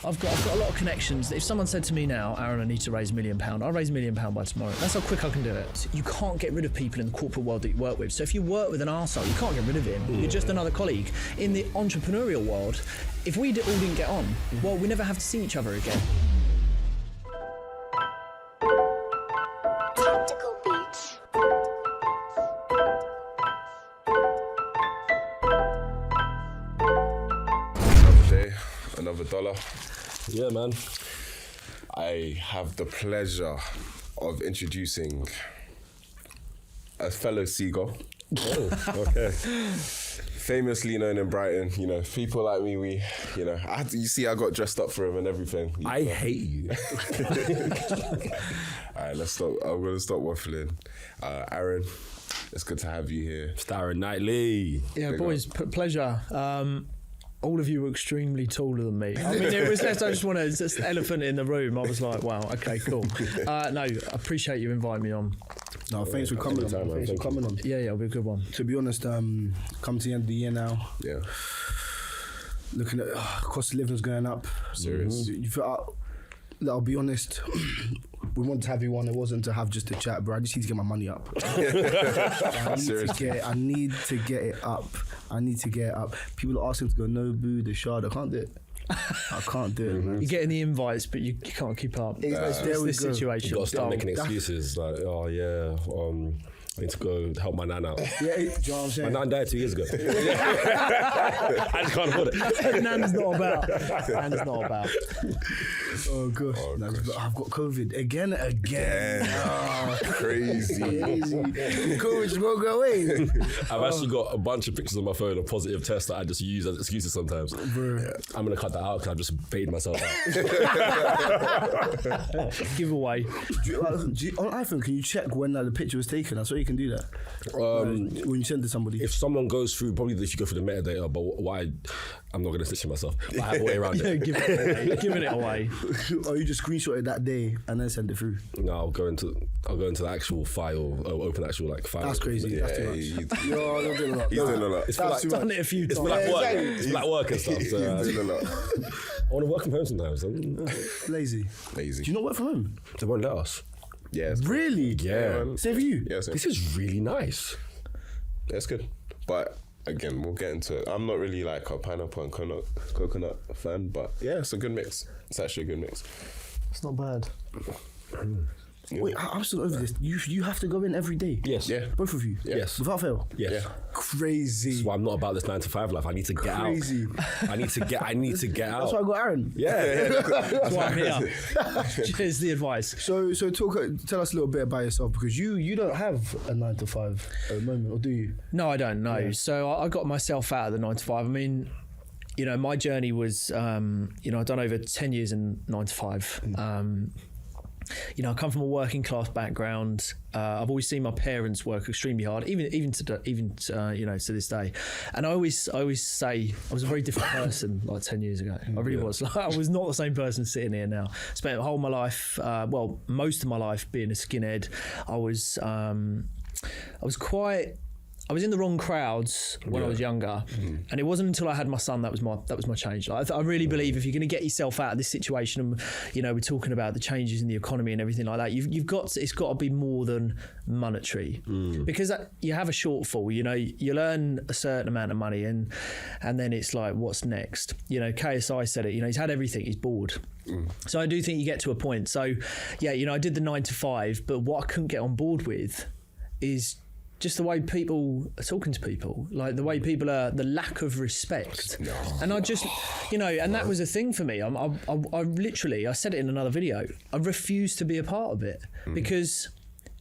I've got a lot of connections. If someone said to me now, Aaron, I need to raise £1 million, I'll raise £1 million by tomorrow. That's how quick I can do it. You can't get rid of people in the corporate world that you work with. So if you work with an arsehole, you can't get rid of him. You're just another colleague. In the entrepreneurial world, if we all didn't get on, well, we never have to see each other again. Another dollar. Yeah, man. I have the pleasure of introducing a fellow seagull. Oh, okay. Famously known in Brighton, you know, people like me, you see I got dressed up for him and everything. I hate you. All right, let's stop. I'm going to stop waffling. Aaron, it's good to have you here. Mr. Aaron Knightley. Yeah, boys, pleasure. All of you were extremely taller than me. I mean, it was just, I just want to, it's just elephant in the room. I was like, wow, okay, cool. No, I appreciate you inviting me on. No, thanks for coming on. Thanks for coming on. Yeah, it'll be a good one. To be honest, come to the end of the year now. Yeah. Looking at cost of living's going up. Serious. I'll be honest. We wanted to have you on. It wasn't to have just a chat, bro. I just need to get my money up. I need to get it up. People are asking to go Nobu, the Shard. I can't do it. Man. You're getting the invites, but you can't keep up. It's this situation. You've got to start making excuses like, oh yeah, I need to go help my nan out. Yeah, do you know what I'm saying? My nan died 2 years ago. I just can't afford it. Nan's not about. Oh gosh. I've got COVID again. Oh, crazy. COVID just won't go away. I've actually got a bunch of pictures on my phone of positive tests that I just use as excuses sometimes. Bro. I'm going to cut that out because I've just baited myself out. Giveaway. On iPhone, can you check when the picture was taken? I saw you can do that. When you send it to somebody. If someone goes through, probably they should go through the metadata, but I'm not going to stitch it myself. I have a way around it. Giving it away. Or you just screenshot it that day and then send it through? No, I'll go into the actual file, or open the actual file. That's crazy. Yeah, that's too much. he's doing a lot. It's That's too much. Done it a few times. for like work. It's for like work and stuff. So, He's doing a lot. I want to work from home sometimes. Lazy. Do you not work from home? They won't let us. Yeah. Really? Yeah. Same for you? Yeah, same. This is really nice. Yeah, it's good. But again, we'll get into it. I'm not really like a pineapple and coconut fan, but yeah, it's a good mix. It's actually a good mix. It's not bad. Yeah. Wait, I'm still over this. You have to go in every day? Yes. Yeah. Both of you? Yes. Without fail? Yes. Yeah. Crazy. That's why I'm not about this 9 to 5 life. I need to get Crazy. out. I need to get out. That's why I got Aaron. Yeah. That's why I'm here. Here's the advice. So tell us a little bit about yourself, because you don't have a 9 to 5 at the moment, or do you? No, I don't know. Yeah. So I got myself out of the 9 to 5. I mean, my journey was, I've done over 10 years in 9 to 5. I come from a working class background. I've always seen my parents work extremely hard, even to this day. And I always say I was a very different person like 10 years ago. I really was. Like, I was not the same person sitting here now. Spent the whole of my life, most of my life being a skinhead. I was in the wrong crowds when I was younger, and it wasn't until I had my son that was my change. Like, I really believe if you're going to get yourself out of this situation, and we're talking about the changes in the economy and everything like that, it's got to be more than monetary, because you have a shortfall. You earn a certain amount of money, and then it's like, what's next? KSI said it. He's had everything. He's bored. So I do think you get to a point. So yeah, I did the 9 to 5, but what I couldn't get on board with is just the way people are talking to people, like the way people are, the lack of respect. And I just, and that was a thing for me. I literally, I said it in another video, I refuse to be a part of it, because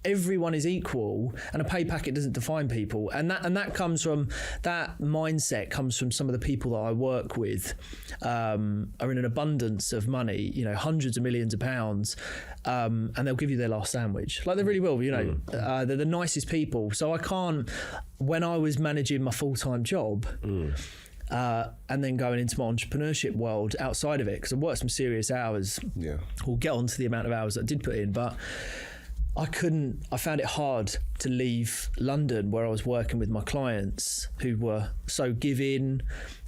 everyone is equal and a pay packet doesn't define people. And that comes from, that mindset comes from some of the people that I work with, are in an abundance of money, hundreds of millions of pounds, and they'll give you their last sandwich. Like, they really will, they're the nicest people. So I can't, when I was managing my full-time job, and then going into my entrepreneurship world outside of it, because I worked some serious hours. Yeah. We'll get on to the amount of hours that I did put in, but I found it hard to leave London, where I was working with my clients who were so giving,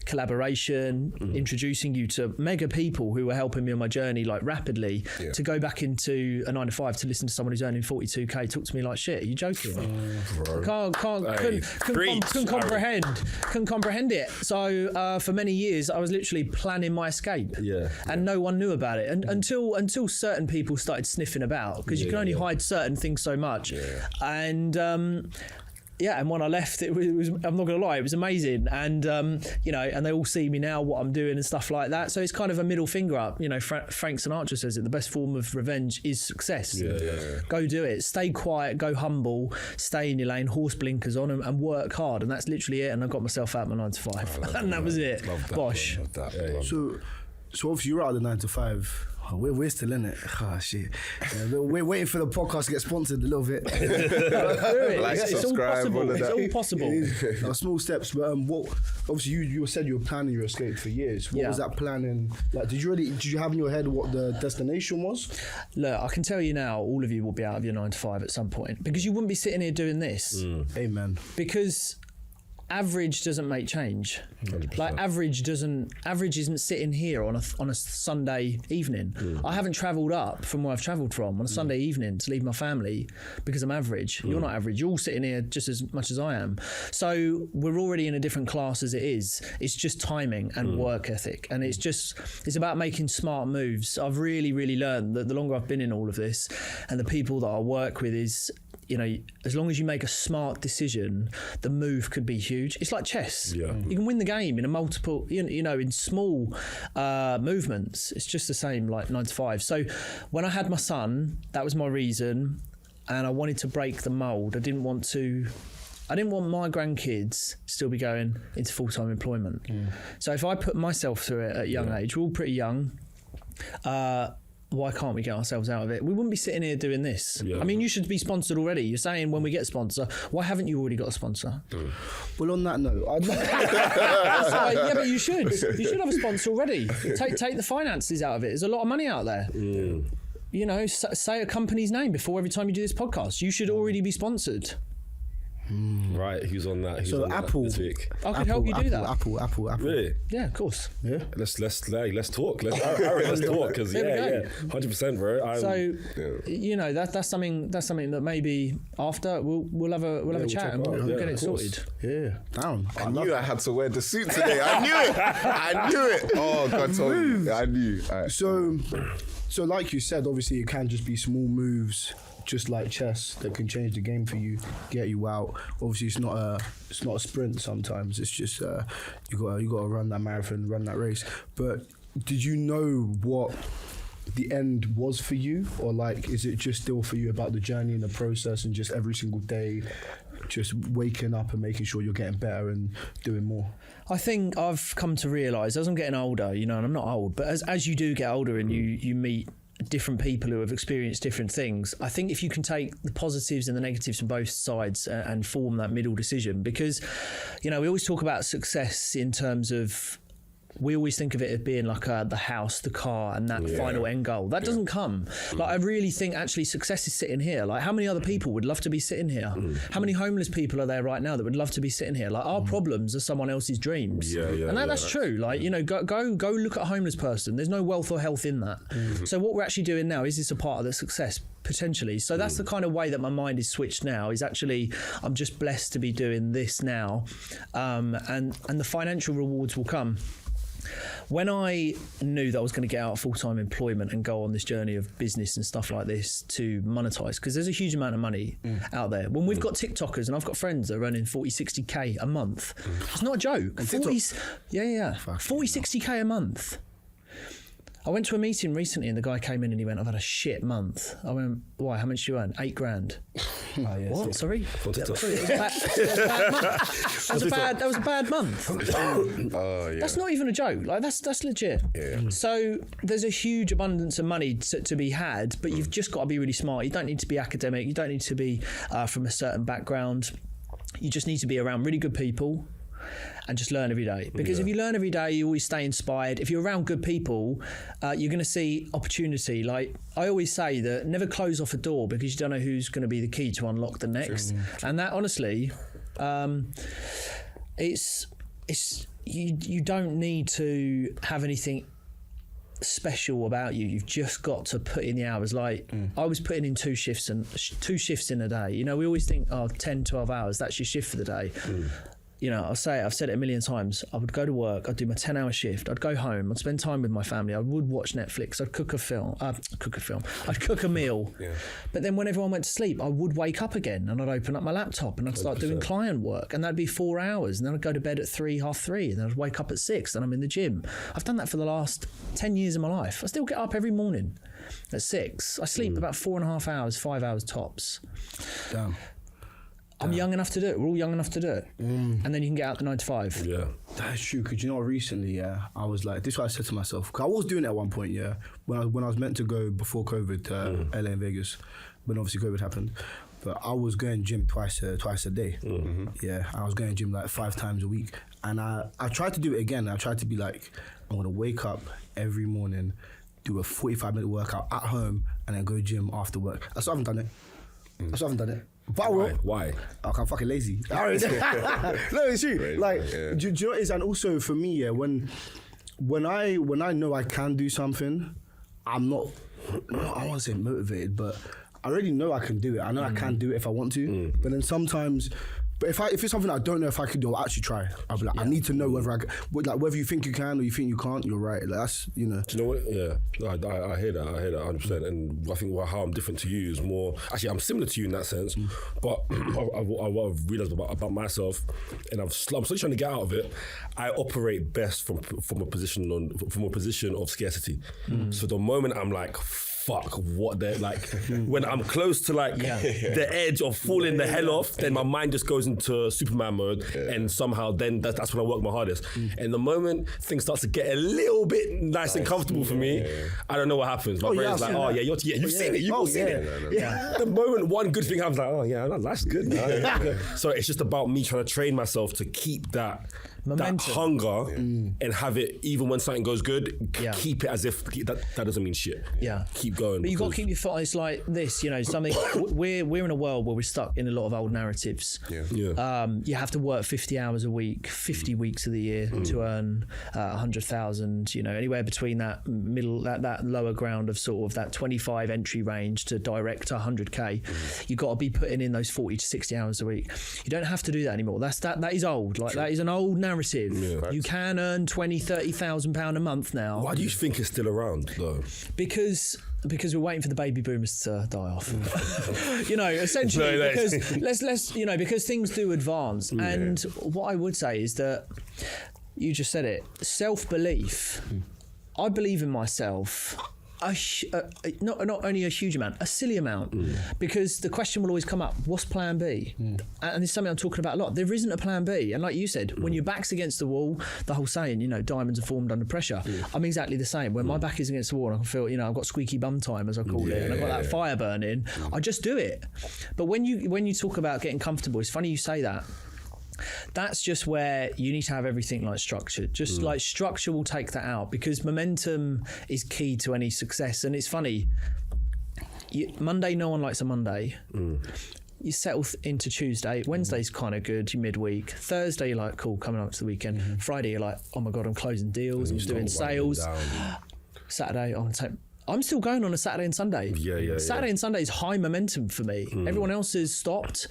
collaboration, introducing you to mega people who were helping me on my journey like rapidly, to go back into a 9 to 5 to listen to someone who's earning 42k talk to me like shit. Are you joking? Couldn't comprehend it. So for many years I was literally planning my escape, and no one knew about it until certain people started sniffing about, because you can only hide certain things so much. And and when I left, it was I'm not gonna lie, it was amazing. And and they all see me now, what I'm doing and stuff like that. So it's kind of a middle finger up. Frank Sinatra says it, the best form of revenge is success. Go do it. Stay quiet, go humble, stay in your lane, horse blinkers on, and work hard. And that's literally it. And I got myself out of my 9 to 5. And that was it. Bosh. So obviously you're out of the 9 to 5. We're still in it. Oh shit! We're waiting for the podcast to get sponsored a little bit. Subscribe, it's all possible. Small steps, but obviously you said you were planning your escape for years. What was that planning like? Did you have in your head what the destination was? Look, I can tell you now, all of you will be out of your 9 to 5 at some point, because you wouldn't be sitting here doing this. Amen. Because average doesn't make change. 100%. Like average isn't sitting here on a Sunday evening. I haven't travelled up from where I've travelled from on a Sunday evening to leave my family because I'm average. You're not average. You're all sitting here just as much as I am. So we're already in a different class as it is. It's just timing and work ethic, and it's about making smart moves. I've really, really learned that the longer I've been in all of this, and the people that I work with is, as long as you make a smart decision, the move could be huge. It's like chess. You can win the game in a multiple, in small movements. It's just the same like 9 to 5. So when I had my son, that was my reason, and I wanted to break the mold. I didn't want my grandkids still be going into full-time employment. So if I put myself through it at a young age, we're all pretty young, why can't we get ourselves out of it? We wouldn't be sitting here doing this. I mean, you should be sponsored already. You're saying when we get a sponsor, why haven't you already got a sponsor? Well, on that note, but you should. You should have a sponsor already. Take the finances out of it. There's a lot of money out there. Say a company's name before every time you do this podcast. You should already be sponsored. Right, who's on that? So Apple, this week? I could help you do that. Apple. Really? Yeah, of course. Yeah. Let's talk. Let's talk, because 100%, bro. That's something that maybe after we'll have a chat and we'll get it sorted. Yeah, down. I knew I had to wear the suit today. I knew it. Oh God, told me. I knew. Right. So like you said, obviously it can just be small moves, just like chess, that can change the game for you, get you out. Obviously, it's not a sprint. Sometimes it's just you got to run that marathon, run that race. But did you know what the end was for you, or like is it just still for you about the journey and the process, and just every single day, just waking up and making sure you're getting better and doing more? I think I've come to realise as I'm getting older, and I'm not old, but as you do get older and you meet different people who have experienced different things, I think if you can take the positives and the negatives from both sides and form that middle decision, because we always talk about success in terms of, we always think of it as being like the house, the car, and that final end goal. That doesn't come. Like, I really think actually success is sitting here. Like, how many other people would love to be sitting here? How many homeless people are there right now that would love to be sitting here? Like, our problems are someone else's dreams. And that's true. Like, go look at a homeless person. There's no wealth or health in that. So what we're actually doing now, is this a part of the success? Potentially. So that's the kind of way that my mind is switched now, is actually I'm just blessed to be doing this now, and the financial rewards will come. When I knew that I was going to get out of full-time employment and go on this journey of business and stuff like this to monetize, because there's a huge amount of money out there. When we've got TikTokers, and I've got friends that are earning 40, 60k a month. It's not a joke. 40, 60k a month. I went to a meeting recently and the guy came in and he went, I've had a shit month. I went, why? How much do you earn? $8,000. What? Sorry? That was a bad month. That's not even a joke. Like, that's legit. So there's a huge abundance of money to be had, but you've just got to be really smart. You don't need to be academic. You don't need to be from a certain background. You just need to be around really good people. and just learn every day. Because if you learn every day, you always stay inspired. If you're around good people, you're going to see opportunity. Like I always say that never close off a door because you don't know who's going to be the key to unlock the next. And that honestly, it's you don't need to have anything special about you. You've just got to put in the hours. Like I was putting in two shifts in a day. You know, we always think 10, 12 hours, that's your shift for the day. You know, I've said it a million times. I would go to work, I'd do my 10-hour shift, I'd go home, I'd spend time with my family, I would watch Netflix, I'd cook a meal. But then when everyone went to sleep, I would wake up again and I'd open up my laptop and I'd start 100%. Doing client work, and that'd be 4 hours, and then I'd go to bed at 3, half 3, and then I'd wake up at 6, and I'm in the gym. I've done that for the last 10 years of my life. I still get up every morning at 6. I sleep about 4.5 hours, 5 hours tops. Damn. I'm young enough to do it. We're all young enough to do it. And then you can get out the 9 to 5. Yeah. That's true, because you know, recently, I was like, this is what I said to myself, because I was doing it at one point, when I was meant to go before COVID to LA and Vegas, when obviously COVID happened. But I was going gym twice a day. Yeah, I was going gym like 5 times a week. And I tried to do it again. I tried to be like, I'm going to wake up every morning, do a 45-minute workout at home, and then go gym after work. I still haven't done it. But I will. Why? I'm fucking lazy. No, it's true. Like, do you know what it is? And also for me, when I know I can do something, I'm not, I don't want to say motivated, but I already know I can do it. I know I can do it if I want to. But then sometimes, if it's something I don't know if I could do, I'll actually try. I'll be like, I need to know whether you think you can or you think you can't. You're right. Like that's, you know. Do you know what? Yeah, I hear that. 100%. And I think how I'm different to you is more. Actually, I'm similar to you in that sense. But what I've realised about myself, and I'm slowly trying to get out of it. I operate best from a position of scarcity. So the moment I'm like, fuck, what they're like, when I'm close to like the edge of falling the hell off, then my mind just goes into Superman mode, and somehow then that's when I work my hardest. And the moment things start to get a little bit nice and comfortable for me, I don't know what happens. My brain's like, you've seen it, you've seen it. The moment one good thing happens, like, that's good. So it's just about me trying to train myself to keep that momentum, that hunger, and have it even when something goes good. Keep it as if that doesn't mean shit. Keep going. But you've got to keep your foot. It's like this, you know. Something we're in a world where we're stuck in a lot of old narratives. You have to work 50 hours a week, 50 weeks of the year to earn 100,000. You know, anywhere between that middle, that lower ground of sort of that 25 entry range to direct to 100k. You've got to be putting in those 40 to 60 hours a week. You don't have to do that anymore. That is old. Like that is an old narrative. You can earn 20,000, £30,000 a month now. Why do you think it's still around though? Because we're waiting for the baby boomers to die off. You know, essentially, because things do advance. And what I would say is that you just said it, self-belief. I believe in myself. Not only a huge amount, a silly amount, because the question will always come up, what's plan B? And it's something I'm talking about a lot. There isn't a plan B. And like you said, when your back's against the wall, the whole saying, you know, diamonds are formed under pressure. I'm exactly the same. When my back is against the wall and I can feel, you know, I've got squeaky bum time, as I call it, and I've got that fire burning, I just do it. But when you talk about getting comfortable, it's funny you say that. That's just where you need to have everything like structured. Just like structure will take that out, because momentum is key to any success. And it's funny, Monday, no one likes a Monday. You settle into Tuesday. Wednesday's kind of good, you're midweek. Thursday, you're like, cool, coming up to the weekend. Friday, you're like, oh my God, I'm closing deals, I'm doing sales. Saturday, I'm still going on a Saturday and Sunday. Saturday and Sunday is high momentum for me. Everyone else has stopped.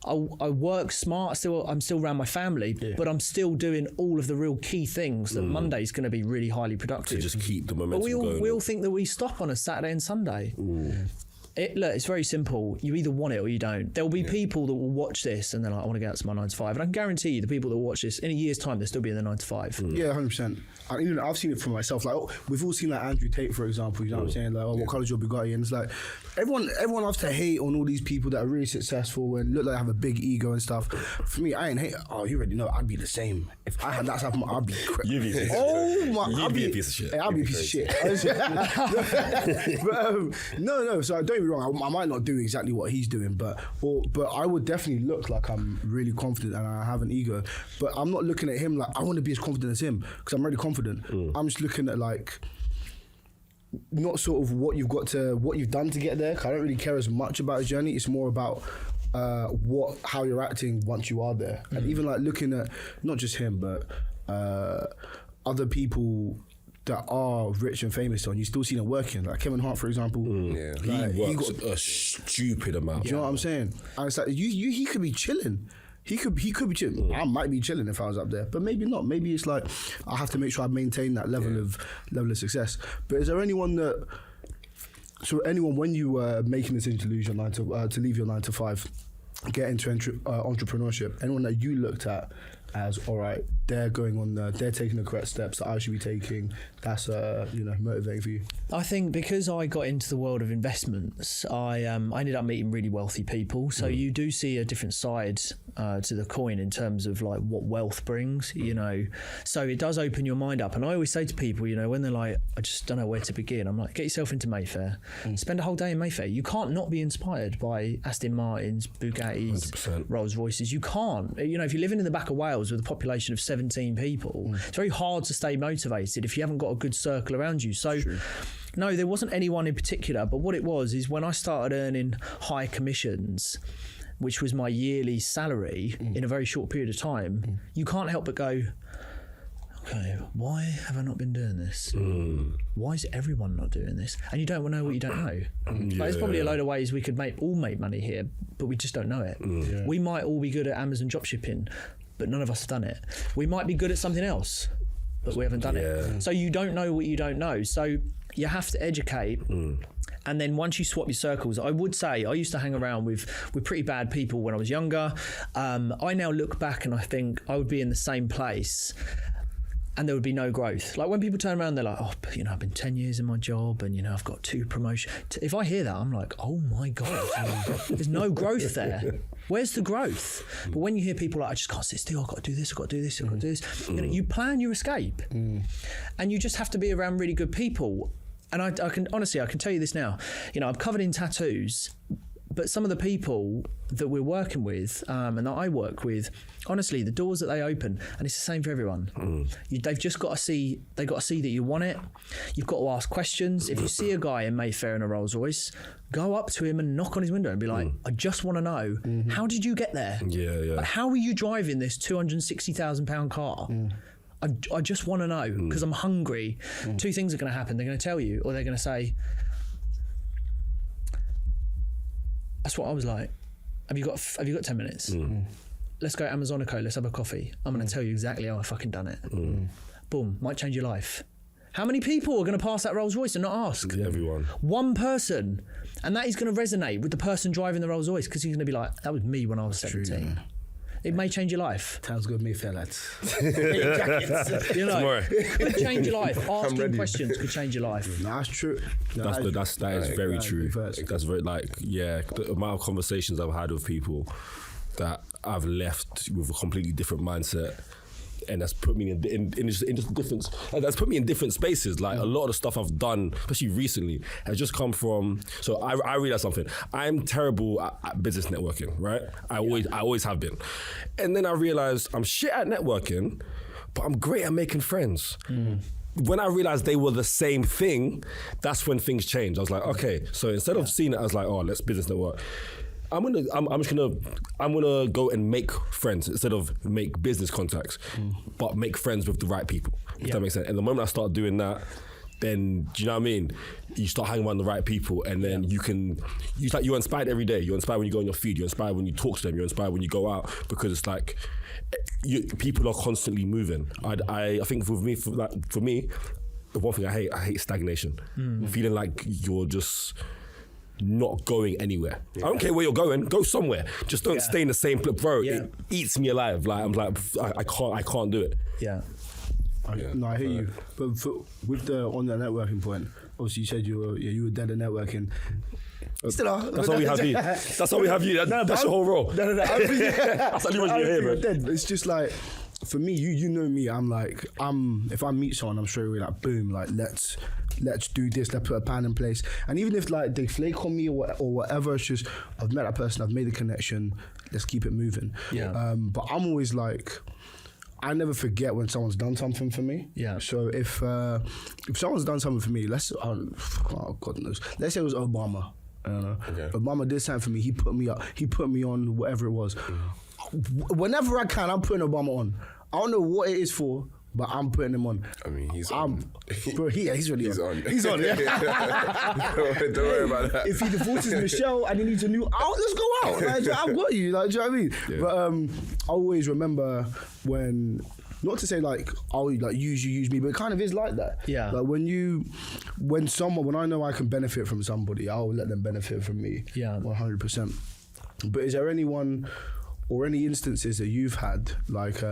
I work smart. I'm still around my family, but I'm still doing all of the real key things that Monday's going to be really highly productive. To just keep the momentum going. But we all think that we stop on a Saturday and Sunday. Look, it's very simple. You either want it or you don't. There will be people that will watch this and they're like, I want to get out to my 9 to 5. And I can guarantee you the people that will watch this, in a year's time, they'll still be in the 9 to 5. Yeah, 100%. and even I've seen it for myself. Like we've all seen like Andrew Tate, for example. You know what I'm saying? Like, what colour's your Bugatti? And it's like everyone loves to hate on all these people that are really successful and look like they have a big ego and stuff. For me, I ain't hate. Oh, you already know. I'd be the same if I had that type of. I'd be. You'd be a piece of oh my! You'd be a piece of shit. I'd be a piece of shit. But no. So don't get me wrong. I might not do exactly what he's doing, but I would definitely look like I'm really confident and I have an ego. But I'm not looking at him like I want to be as confident as him because I'm already confident. I'm just looking at like not sort of what you've done to get there. 'Cause I don't really care as much about his journey. It's more about how you're acting once you are there, and even like looking at not just him but other people that are rich and famous, and you still see them working. Like Kevin Hart, for example. Like, he works a stupid amount. Do you know what I'm saying? And it's like he could be chilling. He could be chilling. I might be chilling if I was up there, but maybe not. Maybe it's like I have to make sure I maintain that level of success. But is there anyone when you were making the decision to leave your 9 to 5, get into entrepreneurship, anyone that you looked at as, all right, they're going on they're taking the correct steps that I should be taking, that's motivating for you? I think because I got into the world of investments, I ended up meeting really wealthy people. So you do see a different side to the coin in terms of like what wealth brings, you know. So it does open your mind up. And I always say to people, you know, when they're like, I just don't know where to begin, I'm like, get yourself into Mayfair. Spend a whole day in Mayfair. You can't not be inspired by Aston Martins, Bugattis, 100%. Rolls Royces. You can't. You know, if you're living in the back of Wales with a population of 17 people, it's very hard to stay motivated if you haven't got a good circle around you. So no, there wasn't anyone in particular, but what it was is when I started earning high commissions, which was my yearly salary in a very short period of time, you can't help but go, okay, why have I not been doing this? Why is everyone not doing this? And you don't know what you don't know. Like, there's probably a load of ways we could all make money here, but we just don't know it. We might all be good at Amazon dropshipping, but none of us have done it. We might be good at something else, but we haven't done it. So you don't know what you don't know. So you have to educate. And then once you swap your circles, I would say I used to hang around with pretty bad people when I was younger. I now look back and I think I would be in the same place and there would be no growth. Like when people turn around, they're like, oh, but, you know, I've been 10 years in my job and, you know, I've got 2 promotions. If I hear that, I'm like, oh my God, there's no growth there. Where's the growth? But when you hear people like, I just can't sit still, I've got to do this, I've got to do this, I've got to do this. You know, you plan your escape. And you just have to be around really good people. And I can tell you this now, you know, I'm covered in tattoos, but some of the people that we're working with and that I work with, honestly, the doors that they open, and it's the same for everyone. They've just got to see, that you want it. You've got to ask questions. If you see a guy in Mayfair in a Rolls Royce, go up to him and knock on his window and be like, I just want to know, how did you get there? Like, how are you driving this £260,000 car? I just want to know because I'm hungry. 2 things are going to happen. They're going to tell you, or they're going to say, that's what I was like. Have you got 10 minutes? Let's go Amazonico. Let's have a coffee. I'm going to tell you exactly how I fucking done it. Boom. Might change your life. How many people are going to pass that Rolls Royce and not ask? Everyone. One person. And that is going to resonate with the person driving the Rolls Royce because he's going to be like, that was me when I was 17. True. It may change your life. Sounds good, Mayfair lads. You know, it could change your life. Asking questions could change your life. No, that's true. No, that is very true. That's very the amount of conversations I've had with people that I've left with a completely different mindset. And that's put me in just different. That's put me in different spaces. Like a lot of the stuff I've done, especially recently, has just come from. So I realized something. I'm terrible at business networking, right? I always have been. And then I realized I'm shit at networking, but I'm great at making friends. When I realized they were the same thing, that's when things changed. I was like, okay. So instead of seeing it as like, oh, let's business network. I'm gonna go and make friends instead of make business contacts, but make friends with the right people. If that makes sense. And the moment I start doing that, then do you know what I mean? You start hanging around the right people, and then you're inspired every day. You're inspired when you go on your feed. You're inspired when you talk to them. You're inspired when you go out because it's like people are constantly moving. I think for me, the one thing I hate stagnation. Feeling like you're just not going anywhere. I don't care where you're going, go somewhere. Just don't stay in the same place. Bro, it eats me alive. Like I'm like, I can't do it. Yeah. I hear you. But with on the networking point, obviously you said you were dead at networking. Still are. That's all we have you. That's all we have you. That's your whole role. No. That's only what you're here, dead. It's just like, for me, you know me. I'm like, if I meet someone, I'm straight away like, boom, like let's do this. Let's put a plan in place. And even if like they flake on me or whatever, it's just I've met that person, I've made a connection. Let's keep it moving. Yeah. But I'm always like, I never forget when someone's done something for me. Yeah. So if someone's done something for me, oh God knows. Let's say it was Obama. Okay. Obama did something for me. He put me up. He put me on whatever it was. Whenever I can, I'm putting Obama on. I don't know what it is for, but I'm putting him on. I mean, he's on. Bro, he's really on. He's on. Yeah. Don't worry about that. If he divorces Michelle and he needs a new, let's go out. Like, I've got you. Like, do you know what I mean? Yeah. But I always remember when. Not to say like I'll like use me, but it kind of is like that. Yeah. Like when I know I can benefit from somebody, I'll let them benefit from me. Yeah. 100%. But is there anyone or any instances that you've had like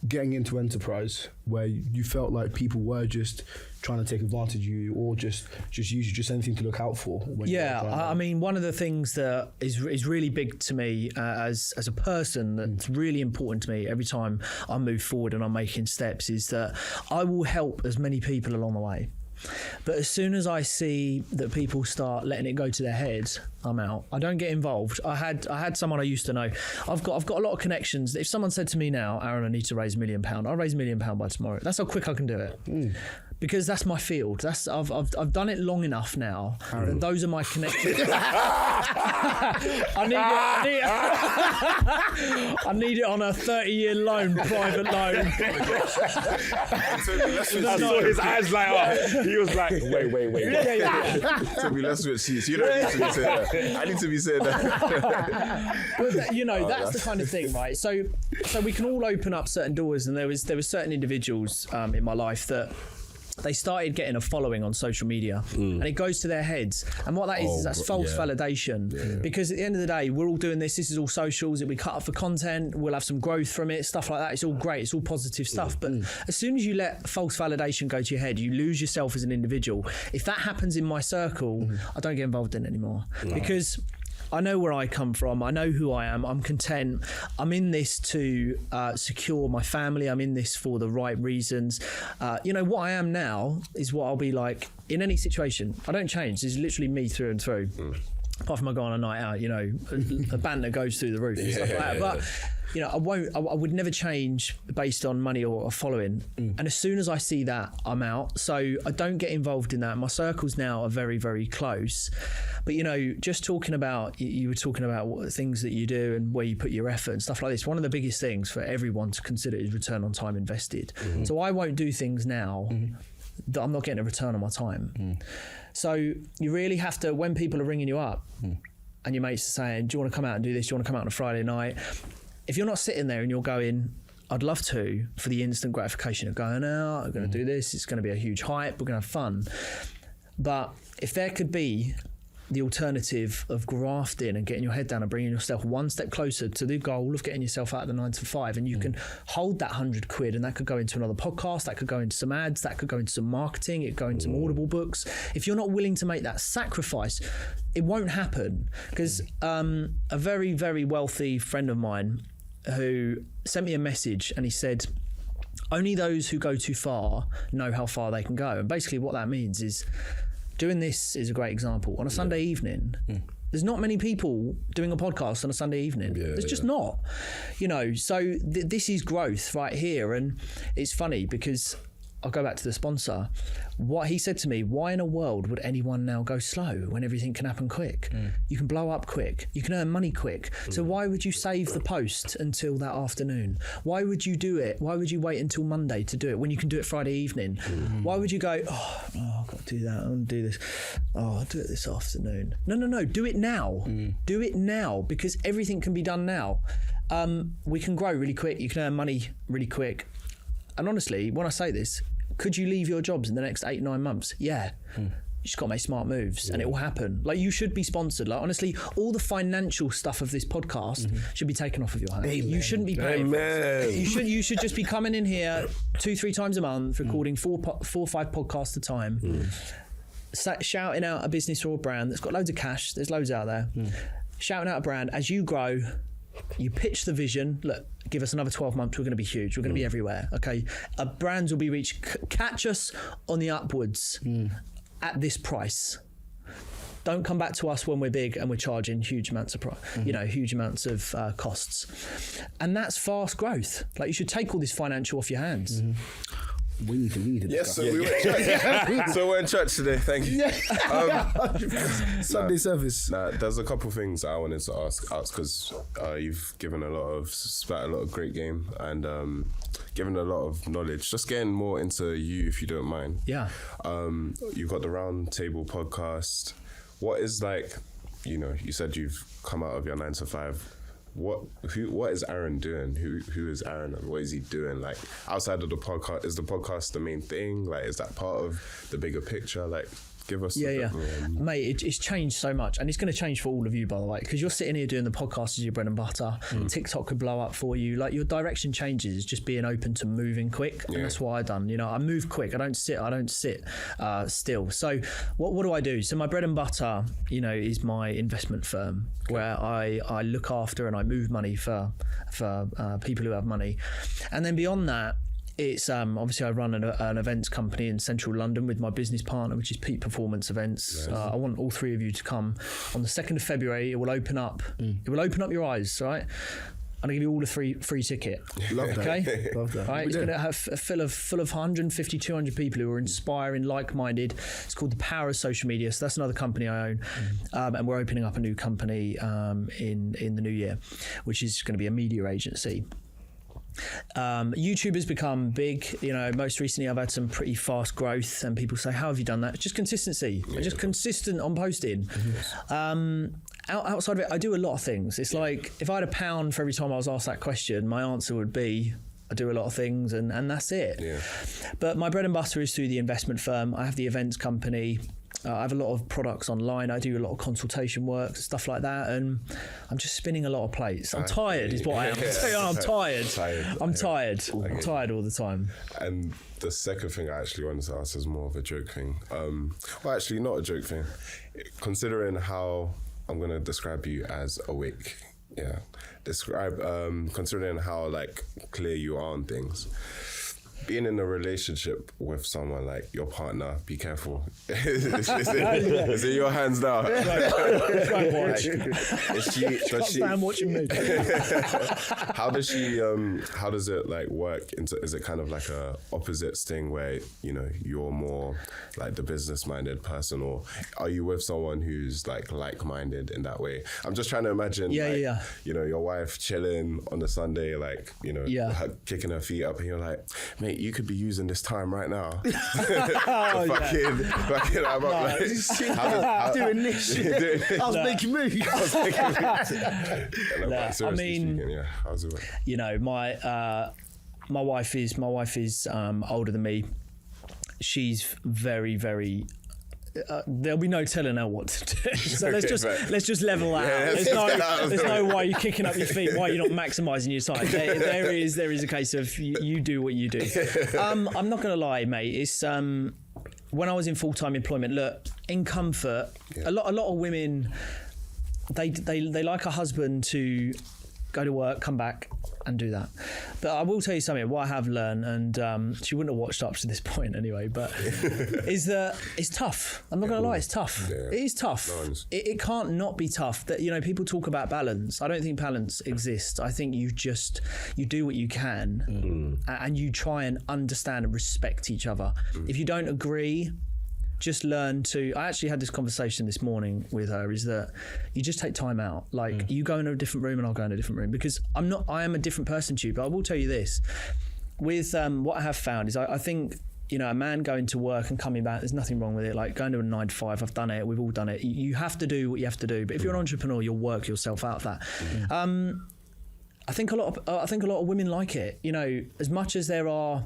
getting into enterprise where you felt like people were just trying to take advantage of you or just use you, just anything to look out for? I mean, one of the things that is really big to me as a person, that's really important to me every time I move forward and I'm making steps, is that I will help as many people along the way. But as soon as I see that people start letting it go to their heads, I'm out. I don't get involved. I had someone I used to know. I've got a lot of connections. If someone said to me now, Aaron, I need to raise £1 million, I'll raise £1 million by tomorrow. That's how quick I can do it. Because that's my field. I've done it long enough now. That those are my connections. I need it on a 30-year loan, private loan. I saw his eyes light up. He was like, wait. Toby, let's switch seats. You don't need to be saying that. I need to be saying that. But that's the kind of thing, right? So we can all open up certain doors, and there was certain individuals in my life that they started getting a following on social media and it goes to their heads. And what that is that's false validation. Yeah. Because at the end of the day, we're all doing this. This is all socials. It'll be cut up for content. We'll have some growth from it, stuff like that. It's all great. It's all positive stuff. But as soon as you let false validation go to your head, you lose yourself as an individual. If that happens in my circle, I don't get involved in it anymore. Because I know where I come from. I know who I am. I'm content. I'm in this to secure my family. I'm in this for the right reasons. What I am now is what I'll be like in any situation. I don't change. This is literally me through and through. Apart from I go on a night out, a banter goes through the roof and stuff like that. But I would never change based on money or following. And as soon as I see that, I'm out. So I don't get involved in that. My circles now are very, very close. But, just talking about, you were talking about what things that you do and where you put your effort and stuff like this. One of the biggest things for everyone to consider is return on time invested. So I won't do things now that I'm not getting a return on my time. So you really have to, when people are ringing you up and your mates are saying, do you want to come out and do this? Do you want to come out on a Friday night? If you're not sitting there and you're going, I'd love to, for the instant gratification of going out, I'm going to do this, it's going to be a huge hype, we're going to have fun. But if there could be the alternative of grafting and getting your head down and bringing yourself one step closer to the goal of getting yourself out of the 9 to 5, and you can hold that £100 and that could go into another podcast, that could go into some ads, that could go into some marketing, it could go into some Audible books. If you're not willing to make that sacrifice, it won't happen. Because a very, very wealthy friend of mine who sent me a message and he said, only those who go too far know how far they can go. And basically what that means is, doing this is a great example. On a Sunday evening, there's not many people doing a podcast on a Sunday evening. There's just not. So this is growth right here. And it's funny because I'll go back to the sponsor. What he said to me, why in a world would anyone now go slow when everything can happen quick? You can blow up quick. You can earn money quick. So why would you save the post until that afternoon? Why would you do it? Why would you wait until Monday to do it when you can do it Friday evening? Why would you go, I've got to do that. I want to do this. I'll do it this afternoon. No. Do it now. Do it now, because everything can be done now. We can grow really quick. You can earn money really quick. And honestly, when I say this, could you leave your jobs in the next 8-9 months? Yeah. just got to make smart moves, and it will happen. Like, you should be sponsored. Like, honestly, all the financial stuff of this podcast should be taken off of your hands. Amen. You shouldn't be paying. Amen. You should just be coming in here 2-3 times a month, recording 4 or 5 podcasts a time, shouting out a business or a brand that's got loads of cash. There's loads out there. Shouting out a brand as you grow. You pitch the vision. Look, give us another 12 months. We're going to be huge. We're going to be everywhere. Okay, brands will be reached. Catch us on the upwards at this price. Don't come back to us when we're big and we're charging huge amounts of huge amounts of costs. And that's fast growth. Like, you should take all this financial off your hands. We need to Yes, so we were in church. So we're in church today. Thank you. Sunday service. There's a couple of things I wanted to ask because you've spat a lot of great game and given a lot of knowledge. Just getting more into you, if you don't mind. Yeah. You've got the Roundtable Podcast. What is, like, you said you've come out of your 9 to 5. What is Aaron doing? Who is Aaron and what is he doing? Like, outside of the podcast, is the podcast the main thing? Like, is that part of the bigger picture? Like, give us mate, it's changed so much, and it's going to change for all of you, by the way, because you're sitting here doing the podcast as your bread and butter. TikTok could blow up for you. Like, your direction changes, just being open to moving quick, and that's what I've done. I move quick. I don't sit still. So what do I do? So my bread and butter is my investment firm, where I look after and I move money for people who have money. And then beyond that, it's obviously I run an events company in central London with my business partner, which is Peak Performance Events. Nice. I want all 3 of you to come on the 2nd of February. It will open up. It will open up your eyes, right? I'm gonna give you all a free ticket. Love that. Okay? Love that. Right? It's gonna have full of 150, 200 people who are inspiring, like-minded. It's called The Power of Social Media. So that's another company I own, and we're opening up a new company in the new year, which is going to be a media agency. YouTube has become big. Most recently I've had some pretty fast growth, and people say, how have you done that? It's just consistency. I'm just consistent on posting. Outside of it, I do a lot of things. It's like, if I had £1 for every time I was asked that question, my answer would be, I do a lot of things, and that's it. But my bread and butter is through the investment firm. I have the events company. I have a lot of products online. I do a lot of consultation work, stuff like that, and I'm just spinning a lot of plates. I'm tired, is what I am. I'm tired. I'm tired. I'm tired all the time. And the second thing I actually wanted to ask is more of a joke thing. Well, actually, not a joke thing. Considering how I'm going to describe you as awake. Yeah. Considering how, like, clear you are on things. Being in a relationship with someone like your partner, be careful. It's in your hands now. Don't watch. I'm watching me. How does it like work? Is it kind of like a opposites thing where you're more like the business-minded person, or are you with someone who's like-minded in that way? I'm just trying to imagine. Your wife chilling on a Sunday, her kicking her feet up, and you're like, mate, you could be using this time right now. I'm doing this shit. I was making moves. How's it work? My wife is older than me. She's very, very. There'll be no telling her what to do. So let's just level that out. There's no why you're kicking up your feet, why you're not maximising your time. There is a case of you do what you do. I'm not going to lie, mate. It's when I was in full-time employment. Look, in comfort, a lot of women they like a husband to go to work, come back, and do that. But I will tell you something, what I have learned, and she wouldn't have watched up to this point anyway, but is that it's tough. I'm not going to lie, it's tough. Yeah. It is tough. Nice. It can't not be tough. That people talk about balance. I don't think balance exists. I think you do what you can, and you try and understand and respect each other. If you don't agree, just learn to. I actually had this conversation this morning with her, is that you just take time out. Like, you go in a different room and I'll go in a different room, because I am a different person to you. But I will tell you this, with what I have found is I think, a man going to work and coming back, there's nothing wrong with it. Like, going to a 9 to 5, I've done it, we've all done it. You have to do what you have to do. But if you're an entrepreneur, you'll work yourself out of that. I think a lot of women like it. As much as there are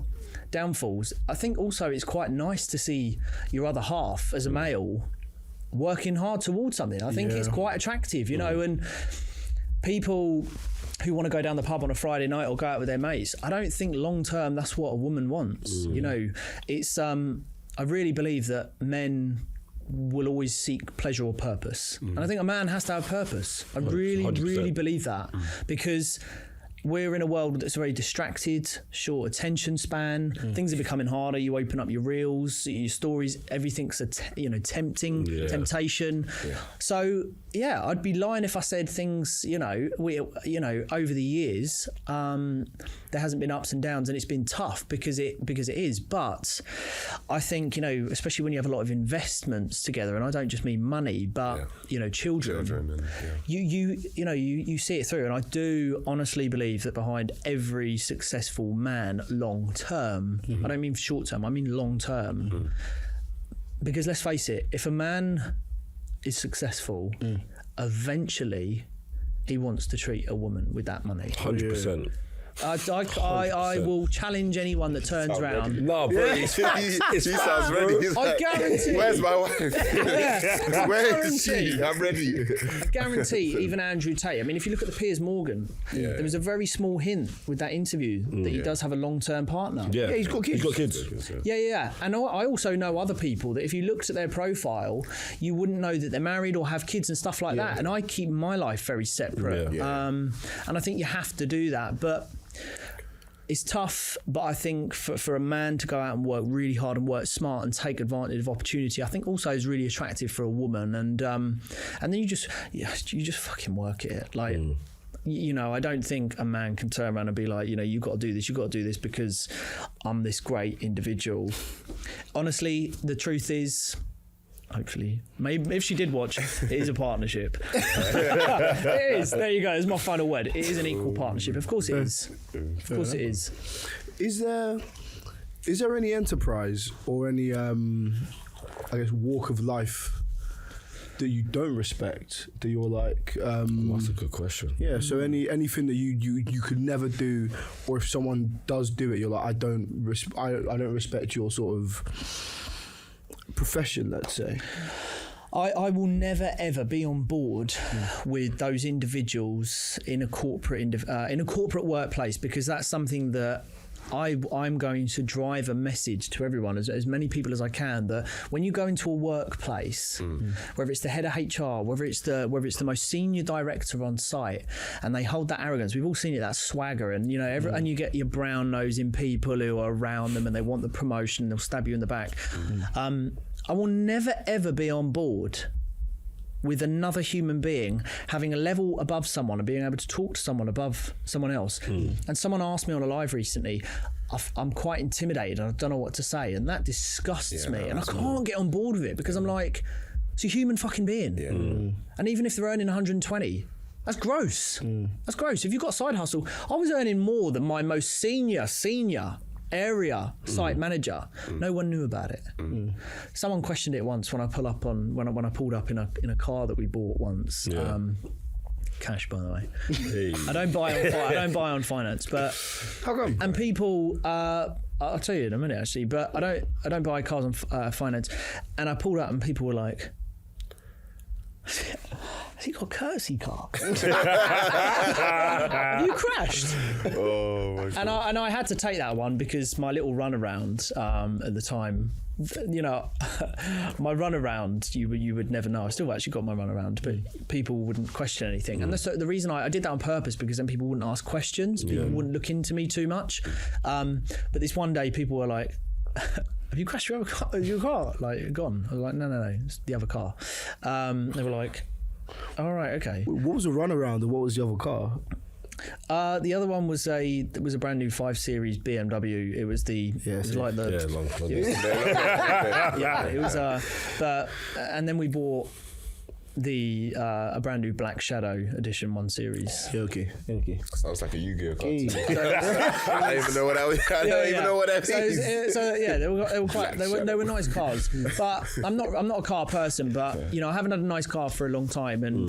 downfalls. I think also it's quite nice to see your other half as a male working hard towards something. I think it's quite attractive, you know, and people who want to go down the pub on a Friday night or go out with their mates, I don't think long term that's what a woman wants. You know, it's I really believe that men will always seek pleasure or purpose, and I think a man has to have purpose. I really 100%. Believe that, because we're in a world that's very distracted, short attention span. Things are becoming harder. You open up your reels, your stories, everything's tempting, temptation. So I'd be lying if I said things. Over the years, there hasn't been ups and downs, and it's been tough because it is. But I think especially when you have a lot of investments together, and I don't just mean money, but children. You see it through, and I do honestly believe that behind every successful man long term, I don't mean short term, I mean long term, because let's face it, if a man is successful, eventually he wants to treat a woman with that money. 100%. I will challenge anyone that turns around. No, bro. She sounds ready. He's I guarantee. Where's my wife? Where is she? I'm ready. I guarantee, even Andrew Tate. I mean, if you look at the Piers Morgan, there was a very small hint with that interview that he does have a long-term partner. Yeah, he's got kids. He's got kids. Yeah. And I also know other people that if you looked at their profile, you wouldn't know that they're married or have kids and stuff like that. And I keep my life very separate. And I think you have to do that, but it's tough. But I think for a man to go out and work really hard and work smart and take advantage of opportunity, I think also is really attractive for a woman. And then you just fucking work at it. Like, I don't think a man can turn around and be like, you've got to do this because I'm this great individual. Honestly, the truth is, hopefully, maybe if she did watch, it is a partnership. It is. There you go. It's my final word. It is an equal partnership. Of course it is. Of course it is. Is there any enterprise or any walk of life that you don't respect, that you're like that's a good question. Yeah, so anything that you could never do, or if someone does do it, you're like, I don't respect your sort of profession, let's say. I will never ever be on board with those individuals in a corporate workplace, because that's something that I'm going to drive a message to everyone, as many people as I can, that when you go into a workplace, whether it's the head of HR, whether it's the most senior director on site, and they hold that arrogance, we've all seen it, that swagger, and and you get your brown nosing people who are around them and they want the promotion and they'll stab you in the back. I will never ever be on board with another human being having a level above someone and being able to talk to someone above someone else. And someone asked me on a live recently, I'm quite intimidated and I don't know what to say, and that disgusts me, and I can't get on board with it, because I'm like, it's a human fucking being. And even if they're earning 120, that's gross. That's gross. If you've got a side hustle, I was earning more than my most senior area site manager. No one knew about it. Someone questioned it once when I pulled up in a car that we bought once. Cash, by the way. Hey. I don't buy on finance, but how come? And people, I'll tell you in a minute actually, but I don't buy cars on finance. And I pulled up and people were like, has he got a courtesy car? Have you crashed? Oh my God. And I had to take that one, because my little runaround at the time, my runaround, you would never know. I still actually got my runaround, but people wouldn't question anything. And the reason I did that on purpose, because then people wouldn't ask questions, people wouldn't look into me too much. But this one day, people were like, have you crashed your car? Like, gone? I was like, no, it's the other car. They were like, all right, okay. What was the runaround, and what was the other car? The other one was a brand new 5 Series BMW. It was but and then we bought a brand new Black Shadow Edition 1 Series. Okay. Sounds like a Yu-Gi-Oh cartoon. I don't even know what that means. They were nice cars, but I'm not a car person. But I haven't had a nice car for a long time, and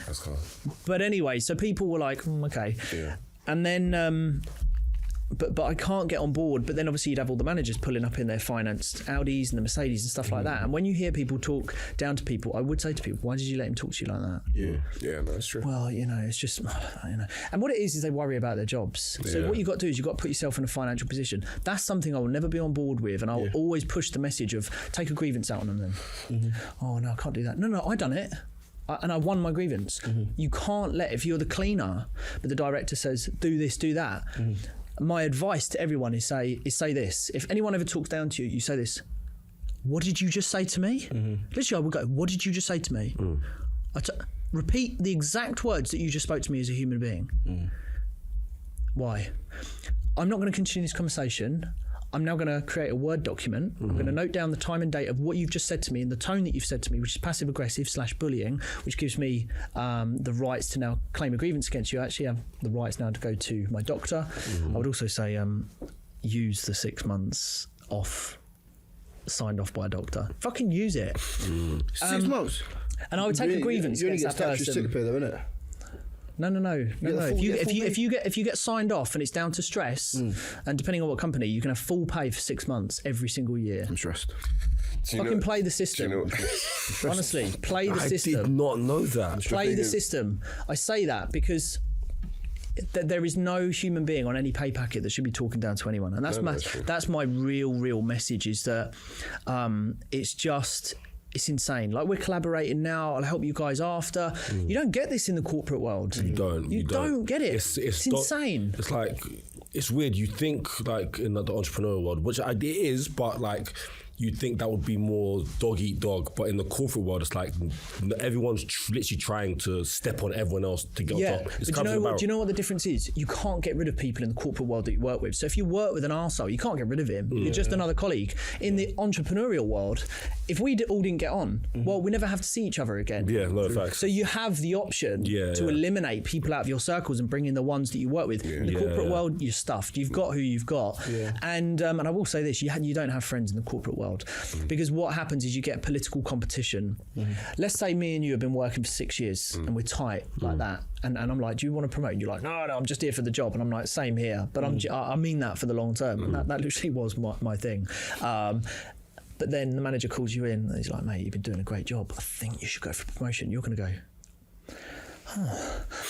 That's cool. But anyway, so people were like, okay, and then But I can't get on board. But then obviously you'd have all the managers pulling up in their financed Audis and the Mercedes and stuff like that. And when you hear people talk down to people, I would say to people, why did you let him talk to you like that? Yeah, no, that's true. Well, you know, it's just, you know. And what it is they worry about their jobs. So what you've got to do is you've got to put yourself in a financial position. That's something I will never be on board with. And I will always push the message of take a grievance out on them then. Oh, no, I can't do that. No, I done it. And I won my grievance. You can't let, if you're the cleaner, but the director says, do this, do that. My advice to everyone is say this. If anyone ever talks down to you, you say this. What did you just say to me? Literally, I would go, what did you just say to me? Repeat the exact words that you just spoke to me as a human being. Why? I'm not going to continue this conversation. I'm now going to create a Word document. I'm going to note down the time and date of what you've just said to me and the tone that you've said to me, which is passive-aggressive / bullying, which gives me the rights to now claim a grievance against you. I actually have the rights now to go to my doctor. I would also say use the 6 months off signed off by a doctor. Fucking use it. 6 months? And I would take a grievance against that person. You only get statutory sick pay though, innit? No. If you get signed off and it's down to stress, and depending on what company, you can have full pay for 6 months every single year. I'm stressed. Fucking play the system. Honestly, play the system. I did not know that. Play the system. I say that because there is no human being on any pay packet that should be talking down to anyone, and that's my real message. Is that it's insane. Like, we're collaborating now. I'll help you guys after. You don't get this in the corporate world. You don't get it. It's insane. It's like, it's weird. You think like in the entrepreneurial world, which it is, but like, you'd think that would be more dog eat dog, but in the corporate world, it's like everyone's literally trying to step on everyone else to get on top. It's but do you know what the difference is? You can't get rid of people in the corporate world that you work with. So if you work with an arsehole, you can't get rid of him. You're just another colleague. In the entrepreneurial world, if we all didn't get on, well, we never have to see each other again. Yeah, no facts. So you have the option to eliminate people out of your circles and bring in the ones that you work with. In the corporate world, you're stuffed. You've got who you've got. And I will say this, you don't have friends in the corporate world. Because what happens is you get political competition. Let's say me and you have been working for 6 years and we're tight like that. And I'm like, do you want to promote? And you're like, no, I'm just here for the job. And I'm like, same here. But I mean that for the long term. And that literally was my thing. But then the manager calls you in and he's like, mate, you've been doing a great job. I think you should go for promotion. You're going to go,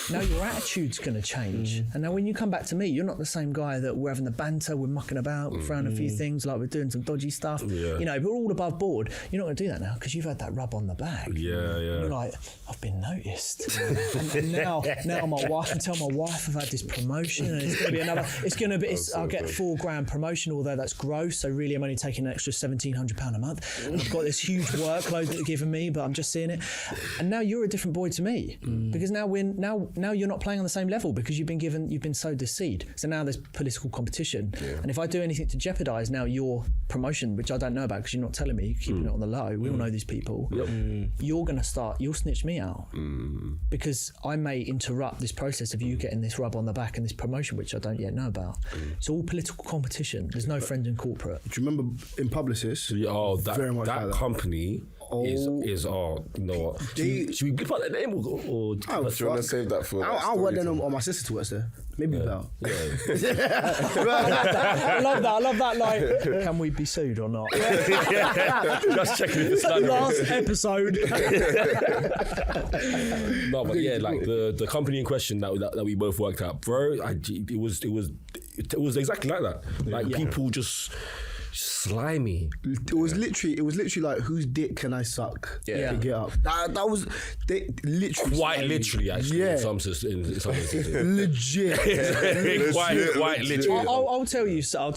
now your attitude's going to change. And now when you come back to me, you're not the same guy that we're having the banter, we're mucking about, we're throwing a few things, like we're doing some dodgy stuff. You know, we're all above board. You're not going to do that now because you've had that rub on the back. You're like, I've been noticed. and now my wife, I tell my wife I've had this promotion and it's going to be I'll get $4,000 promotion, although that's gross. So really I'm only taking an extra £1,700 a month. And I've got this huge workload that they're giving me, but I'm just seeing it. And now you're a different boy to me because now you're not playing on the same level because you've been sowed this seed. So now there's political competition. And if I do anything to jeopardise now your promotion, which I don't know about because you're not telling me, you're keeping it on the low, we all know these people, you'll snitch me out because I may interrupt this process of you getting this rub on the back and this promotion, which I don't yet know about. It's all political competition. There's no friends in corporate. Do you remember in Publicis? Very much that company is you know what? Should we blip out that name or do you want to save that for? I'll work there on my sister to work there. Maybe about. I love that. Like, can we be sued or not? Just checking this last episode. No, but like the company in question that we both worked at, bro. It was exactly like that. Like people just slimy. It was literally like, whose dick can I suck to get up? That was literally quite literally actually. In some instances. Legit. quite literally. I'll tell you. So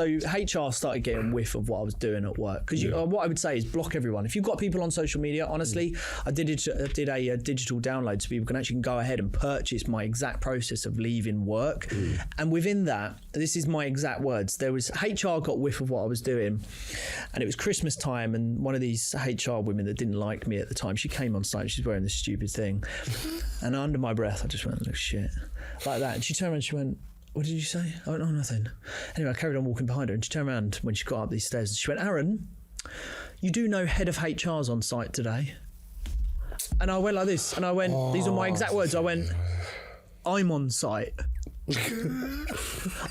HR started getting whiff of what I was doing at work because what I would say is block everyone. If you've got people on social media, honestly, I did a digital download so people can actually go ahead and purchase my exact process of leaving work. And within that, this is my exact words. There was HR got whiff of what I was doing, and it was Christmas time, and one of these HR women that didn't like me at the time, she came on site, she's wearing this stupid thing, and under my breath I just went, look, shit, like that, and she turned around and she went, what did you say? I went, oh, nothing. Anyway, I carried on walking behind her, and she turned around when she got up these stairs and she went, Aaron, you do know head of HR's on site today? And I went like this, and I went, these are my exact words, I went, I'm on site.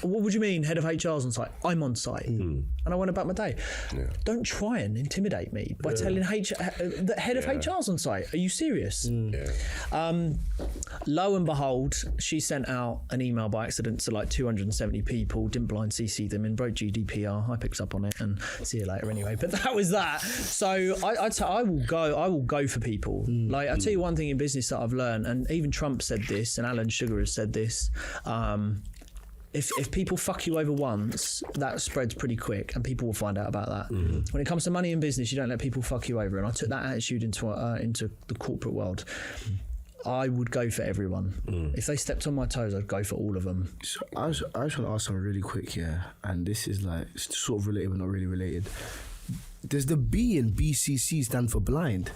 What would you mean, head of HR's on site? I'm on site. And I went about my day. Yeah. Don't try and intimidate me by telling the head of HR's on site. Are you serious? Lo and behold, she sent out an email by accident to like 270 people, didn't blind CC them and broke GDPR. I picked up on it and see you later anyway. But that was that. So I will go for people. Like, I'll tell you one thing in business that I've learned, and even Trump said this, and Alan Sugar has said this. If people fuck you over once, that spreads pretty quick, and people will find out about that. When it comes to money in business, you don't let people fuck you over, and I took that attitude into the corporate world. I would go for everyone. If they stepped on my toes, I'd go for all of them. So I just want to ask something really quick, and this is like sort of related but not really related. Does the B in BCC stand for blind?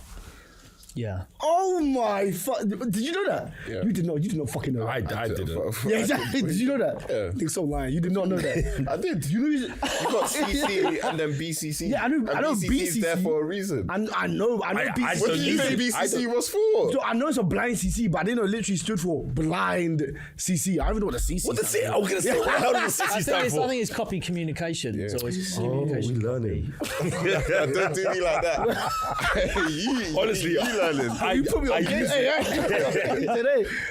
Yeah. Oh my fuck! Did you know that? Yeah. You did not fucking know that. I didn't. Yeah, exactly. Did you know that? Yeah. You're so lying. You did not know that. I did. You know You got CC and then BCC. Yeah, I know BCC is there for a reason. I know BCC. What did you say BCC was for? So I know it's a blind CC, but I didn't know it literally stood for blind CC. I don't even know what a CC What does it? I was gonna say, what the hell does the CC stand for? I think it's copy communication. It's always communication. We learning. Don't do me like that. Honestly, you learning. You put me on game.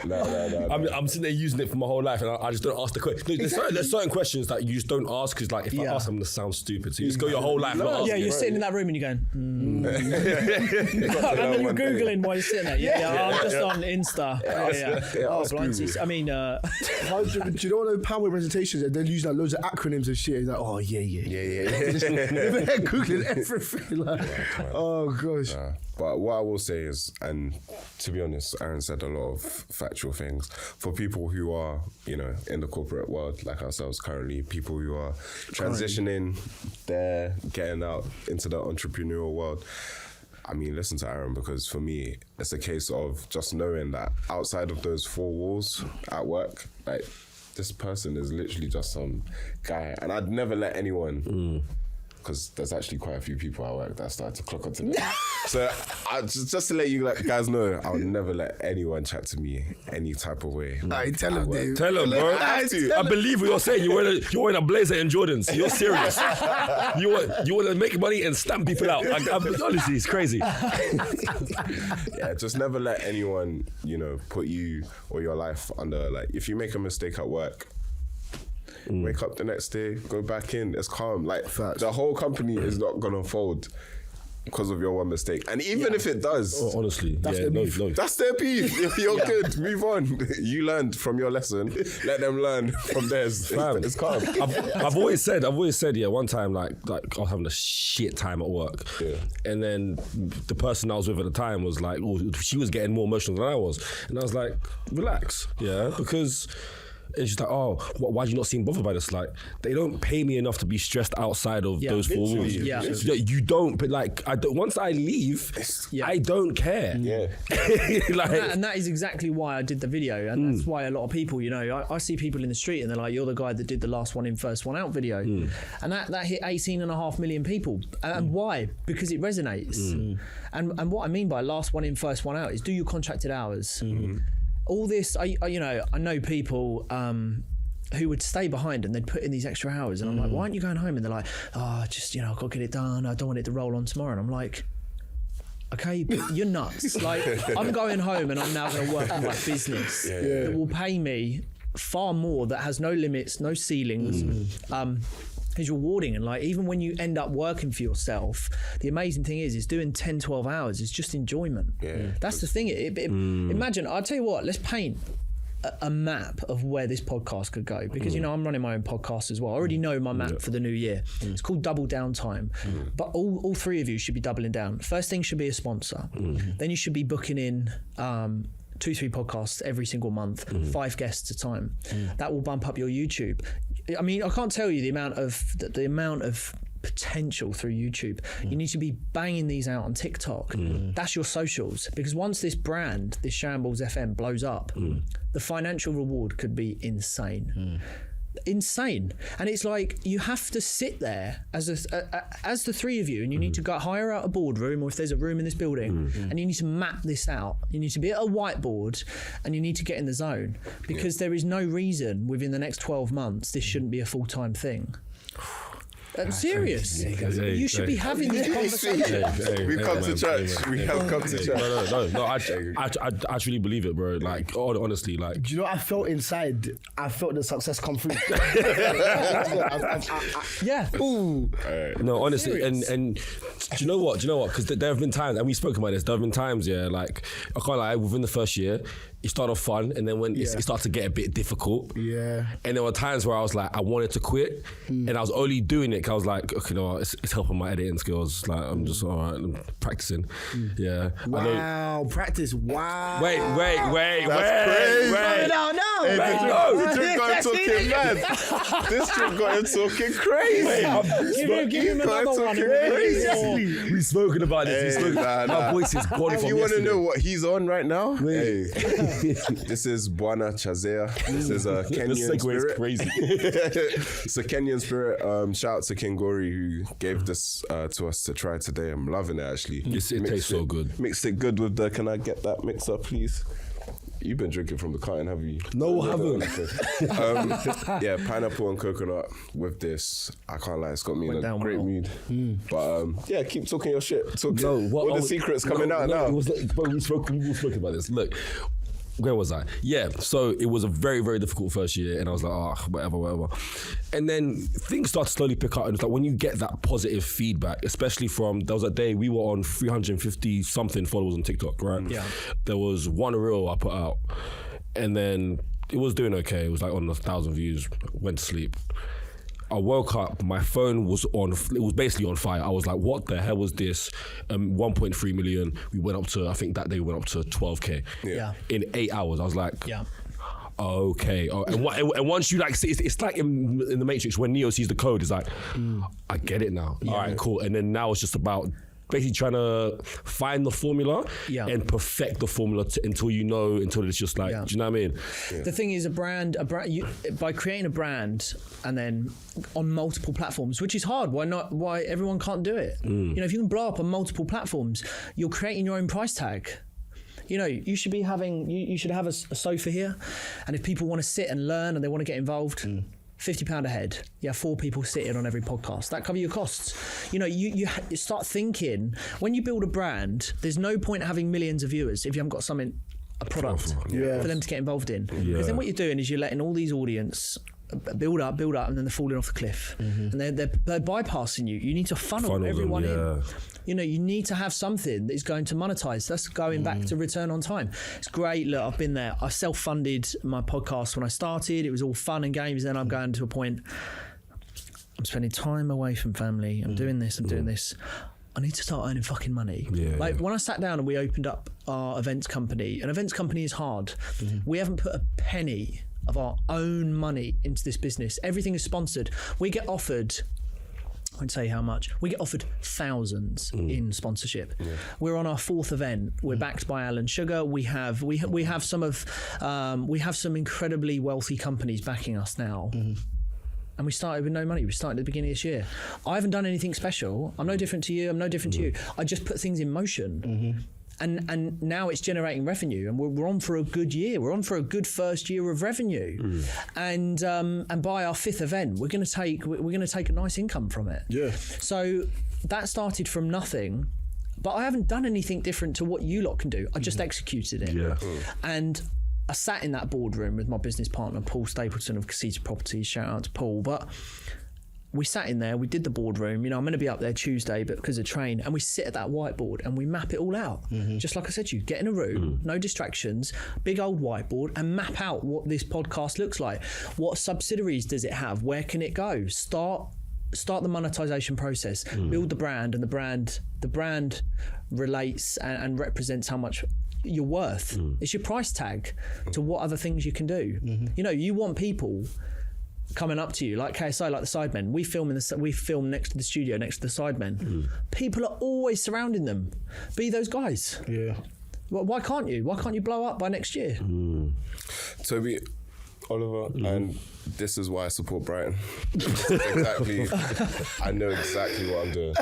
No. I'm sitting there using it for my whole life, and I just don't ask the question. There's certain questions that you just don't ask, because like if I ask, I'm gonna sound stupid. So you just go your whole life not asking. Yeah, you're sitting in that room and you're going, and then you're Googling while you're sitting there. Yeah, I'm just on Insta. Blind CC. I mean, Do you know those PowerPoint presentations? They're using like loads of acronyms and shit. It's like, oh yeah. They're Googling everything. Like, oh gosh. But what I will say is, and to be honest, Aaron said a lot of factual things. For people who are, in the corporate world like ourselves currently, people who are transitioning, they're getting out into the entrepreneurial world. I mean, listen to Aaron, because for me, it's a case of just knowing that outside of those four walls at work, like, this person is literally just some guy. And I'd never let anyone... because there's actually quite a few people at work that started to clock onto me. So just to let you guys know, I would never let anyone chat to me any type of way. Tell him, Dave. Tell him, bro. I believe what you're saying. You're wearing a blazer and Jordans. You're serious. You want to make money and stamp people out. Honestly, it's crazy. Yeah, just never let anyone, put you or your life under, like, if you make a mistake at work, wake up the next day, go back in, it's calm. Like, the whole company is not gonna fold because of your one mistake. And even if it does, honestly, that's their beef. That's their beef. If you're good, move on. You learned from your lesson. Let them learn from theirs. It's calm. I've always said, one time, like I was having a shit time at work, and then the person I was with at the time was like, she was getting more emotional than I was, and I was like, relax, because. It's just like, why do you not seem bothered by this? Like, they don't pay me enough to be stressed outside of those four walls. Yeah. You don't, but like, once I leave, I don't care. Yeah. And that is exactly why I did the video. And that's why a lot of people, I see people in the street and they're like, you're the guy that did the last one in, first one out video. And that hit 18.5 million people. And why? Because it resonates. And what I mean by last one in, first one out is do your contracted hours. All this, I know people who would stay behind and they'd put in these extra hours, and I'm like, why aren't you going home? And they're like, I've got to get it done. I don't want it to roll on tomorrow. And I'm like, okay, but you're nuts. Like, I'm going home and I'm now going to work on my business that will pay me far more, that has no limits, no ceilings. Is rewarding, and like, even when you end up working for yourself, the amazing thing is doing 10-12 hours is just enjoyment. That's the thing. Imagine, I'll tell you what, let's paint a map of where this podcast could go, because I'm running my own podcast as well. I already know my map for the new year. It's called Double Down Time. But all three of you should be doubling down. First thing should be a sponsor. Then you should be booking in 2-3 podcasts every single month, 5 guests a time. That will bump up your YouTube. I mean, I can't tell you the amount of potential through YouTube. You need to be banging these out on TikTok. That's your socials, because once this brand, this Shambles FM, blows up, the financial reward could be insane. insane. And it's like you have to sit there as the three of you, and you need to go hire out a boardroom, or if there's a room in this building, and you need to map this out. You need to be at a whiteboard, and you need to get in the zone, because there is no reason within the next 12 months this shouldn't be a full-time thing. I'm serious. You should be having this conversation. We've come to church. We have come to church. No. I actually believe it, bro. Like, honestly, like. Do you know what I felt inside? I felt the success come through. Yeah. Ooh. No, honestly, and do you know what? Because there have been times, and we spoke about this. There have been times, like I can't lie. Within the first year, it started off fun, and then when it started to get a bit difficult, and there were times where I was like, I wanted to quit, and I was only doing it because I was like, okay, no, it's helping my editing skills. Like, I'm just all right, I'm practicing. Yeah. Wow, practice. Wow. Wait. That's crazy. No. Hey, this trick got him talking mad. This trick got him talking crazy. Give him another one. We've spoken about this. My voice is gone. If you want to know what he's on right now, hey, this is Bwana Chazea. This is a Kenyan spirit. Crazy. It's a Kenyan spirit. Shout out to King Gory who gave this to us to try today. I'm loving it actually. It tastes so good. Mixed it good with the. Can I get that mixer, please? You've been drinking from the carton, have you? No, I haven't. Yeah, pineapple and coconut with this. I can't lie, it's got me in a great mood. But yeah, keep talking your shit. All the secrets coming out now. We've spoken about this. Look, where was I? Yeah, so it was a very, very difficult first year, and I was like, whatever. And then things start to slowly pick up, and it's like when you get that positive feedback, especially from, there was a day we were on 350 something followers on TikTok, right? Yeah. There was one reel I put out, and then it was doing okay. It was like on 1,000 views, went to sleep. I woke up, my phone was on, it was basically on fire. I was like, what the hell was this? 1.3 million. We went up to, I think that day we went up to 12K. Yeah. In 8 hours. I was like, Yeah. okay. And once you like see, it's like in the Matrix when Neo sees the code, it's like, I get it now. All right, cool. And then now it's just about basically trying to find the formula and perfect the formula until it's just like, do you know what I mean? Yeah. The thing is, by creating a brand and then on multiple platforms, which is hard. Why everyone can't do it? You know, if you can blow up on multiple platforms, you're creating your own price tag. You know, you should have a sofa here, and if people want to sit and learn and they want to get involved, £50 a head. You have 4 people sitting on every podcast. That cover your costs. You know, you start thinking, when you build a brand, there's no point having millions of viewers if you haven't got a product for them to get involved in. Because then what you're doing is you're letting all these audience build up, and then they're falling off the cliff. And they're bypassing you. You need to funnel everyone in. You know, you need to have something that is going to monetize. That's going back to return on time. It's great. Look, I've been there. I self-funded my podcast when I started. It was all fun and games. Then I'm going to a point, I'm spending time away from family. I'm doing this, I'm doing this. I need to start earning fucking money. Like when I sat down and we opened up our events company, an events company is hard. We haven't put a penny of our own money into this business. Everything is sponsored. We get offered, I won't say how much, we get offered thousands in sponsorship. We're on our 4th event. We're backed by Alan Sugar. We have some incredibly wealthy companies backing us now. And we started with no money. We started at the beginning of this year. I haven't done anything special. I'm no different to you. I'm no different to you. I just put things in motion. And now it's generating revenue, and we're on for a good year. We're on for a good first year of revenue, and by our 5th event, we're going to take a nice income from it. Yeah. So that started from nothing, but I haven't done anything different to what you lot can do. I just executed it. Yeah. And I sat in that boardroom with my business partner Paul Stapleton of Casita Properties. Shout out to Paul, but. We sat in there, we did the boardroom, you know, I'm going to be up there Tuesday, but because of train, and we sit at that whiteboard and we map it all out. Just like I said to you, get in a room, no distractions, big old whiteboard, and map out what this podcast looks like. What subsidiaries does it have? Where can it go? Start the monetization process, build the brand, and the brand relates and represents how much you're worth. It's your price tag to what other things you can do. You know, you want people coming up to you, like KSI, like the Sidemen. We film next to the studio, next to the Sidemen. People are always surrounding them. Be those guys. Yeah. Why can't you? Why can't you blow up by next year? Toby, Oliver, and this is why I support Brighton. Exactly. I know exactly what I'm doing.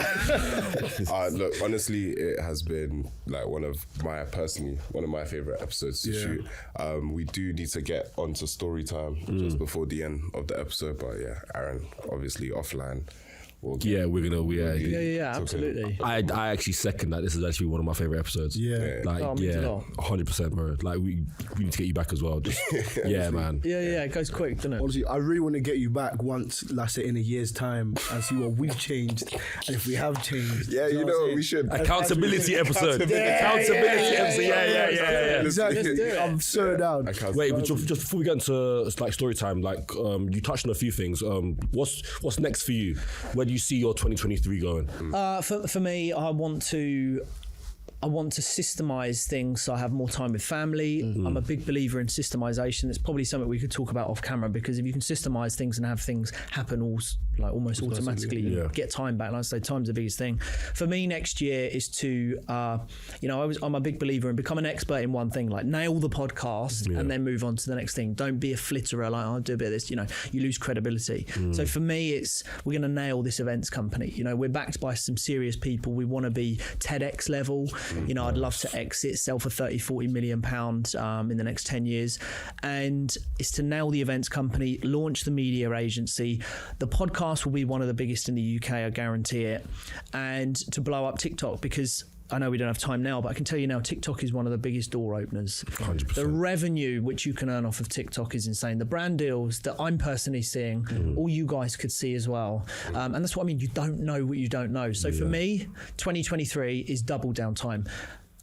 Look, honestly, it has been like one of my favorite episodes to shoot. We do need to get onto story time just before the end of the episode, but yeah, Aaron, obviously offline. Absolutely. I actually second that. This is actually one of my favorite episodes. Yeah. 100%, bro. Like we need to get you back as well. Just, man. Yeah, it goes quick, doesn't it? Honestly, I really want to get you back once, let's say in a year's time, and see what we've changed and if we have changed. Yeah, you know what we should. Accountability episode. Accountability episode. Yeah. Exactly. Let's do it. I'm so down. Wait, but just before we get into like story time, like you touched on a few things. What's next for you? Where do you see your 2023 going? For me, I want to systemize things so I have more time with family. I'm a big believer in systemization. It's probably something we could talk about off camera, because if you can systemize things and have things happen almost automatically, you get time back. Like I say, time's the biggest thing. For me, next year is to, I'm a big believer in become an expert in one thing, like nail the podcast and then move on to the next thing. Don't be a flitterer, like I'll do a bit of this, you lose credibility. So for me, we're going to nail this events company. We're backed by some serious people. We want to be TEDx level. I'd love to exit, sell for 30-40 million pounds in the next 10 years. And it's to nail the events company, launch the media agency. The podcast will be one of the biggest in the UK, I guarantee it. And to blow up TikTok, because I know we don't have time now, but I can tell you now, TikTok is one of the biggest door openers. 100%. The revenue which you can earn off of TikTok is insane. The brand deals that I'm personally seeing, all you guys could see as well. And that's what I mean. You don't know what you don't know. So for me, 2023 is double down time.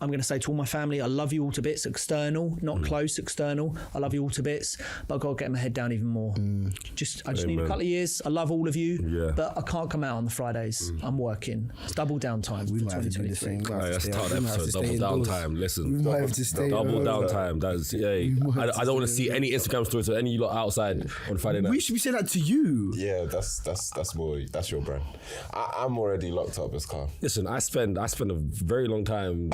I'm going to say to all my family, I love you all to bits, external, not close, external. I love you all to bits, but I've got to get my head down even more. I just need a couple of years. I love all of you, but I can't come out on the Fridays. I'm working. It's double down time for 2023. That's tough episode. Double down time. Listen, We might have to stay double down time. That's I don't want to see any Instagram stories or any lot outside on Friday night. We should be saying that to you. Yeah, that's your brand. I'm already locked up as Carl. Listen, I spend a very long time.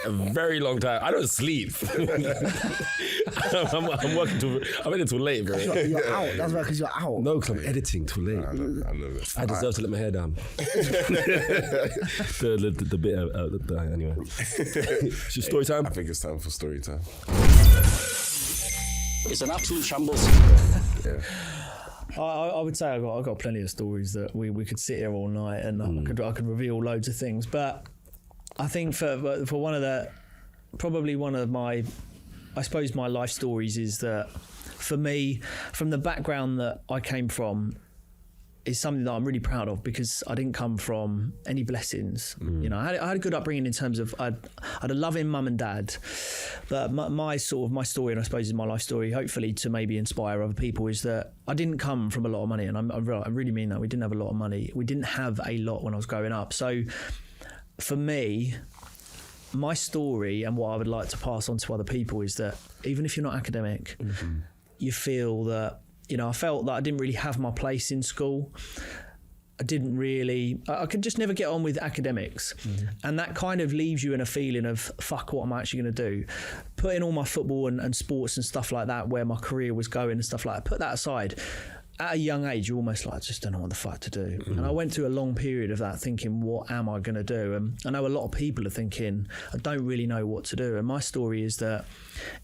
I don't sleep. I'm working I'm in till late, bro. You're out. That's right, because you're out. No, because I'm editing too late. I love it. I deserve to let my hair down. the bit anyway. It's story time. I think it's time for story time. It's an absolute shambles. I would say I got plenty of stories that we could sit here all night and I could reveal loads of things, but I think for one of my life stories is that for me, from the background that I came from, is something that I'm really proud of, because I didn't come from any blessings. I had a good upbringing in terms of I had a loving mum and dad, but my story, and I suppose is my life story, hopefully to maybe inspire other people, is that I didn't come from a lot of money, and I really mean that. We didn't have a lot of money. We didn't have a lot when I was growing up. So for me, my story and what I would like to pass on to other people is that even if you're not academic, you feel that, I felt that I didn't really have my place in school. I could just never get on with academics. And that kind of leaves you in a feeling of, fuck, what am I actually going to do? Put in all my football and sports and stuff like that, where my career was going and stuff like that, put that aside. At a young age, you're almost like, I just don't know what the fuck to do. And I went through a long period of that thinking, what am I going to do? And I know a lot of people are thinking, I don't really know what to do. And my story is that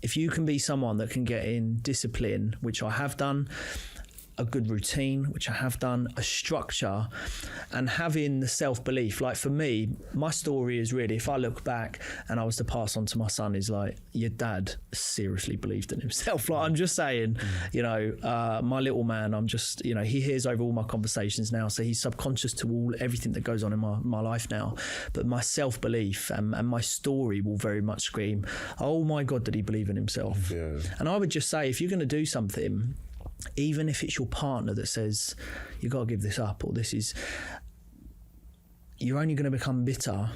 if you can be someone that can get in discipline, which I have done, a good routine, which I have done, a structure, and having the self-belief. Like for me, my story is really, if I look back and I was to pass on to my son, is like, your dad seriously believed in himself. Like I'm just saying, my little man, I'm just, he hears over all my conversations now, so he's subconscious to everything that goes on in my life now. But my self-belief and my story will very much scream, oh my God, did he believe in himself? Yeah. And I would just say, if you're going to do something, even if it's your partner that says you got to give this up, or you're only going to become bitter.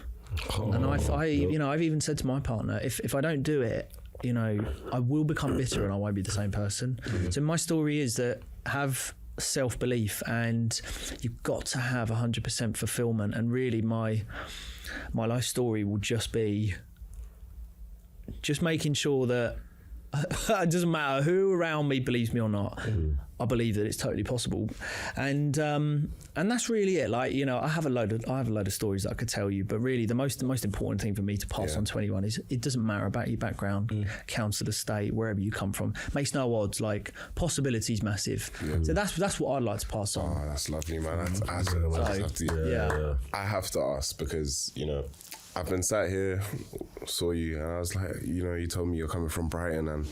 And I've even said to my partner, if I don't do it, I will become bitter and I won't be the same person. So my story is that have self-belief, and you've got to have 100% fulfillment. And really my life story will just be making sure that it doesn't matter who around me believes me or not. I believe that it's totally possible, and that's really it. Like, you know, I have a load of stories that I could tell you, but really the most important thing for me to pass on to anyone is it doesn't matter about your background, council, estate, wherever you come from. Makes no odds. Like, possibility's massive. So that's what I'd like to pass on. Oh, that's lovely, man. I have to ask because, you know, I've been sat here, saw you, and I was like, you know, you told me you're coming from Brighton, and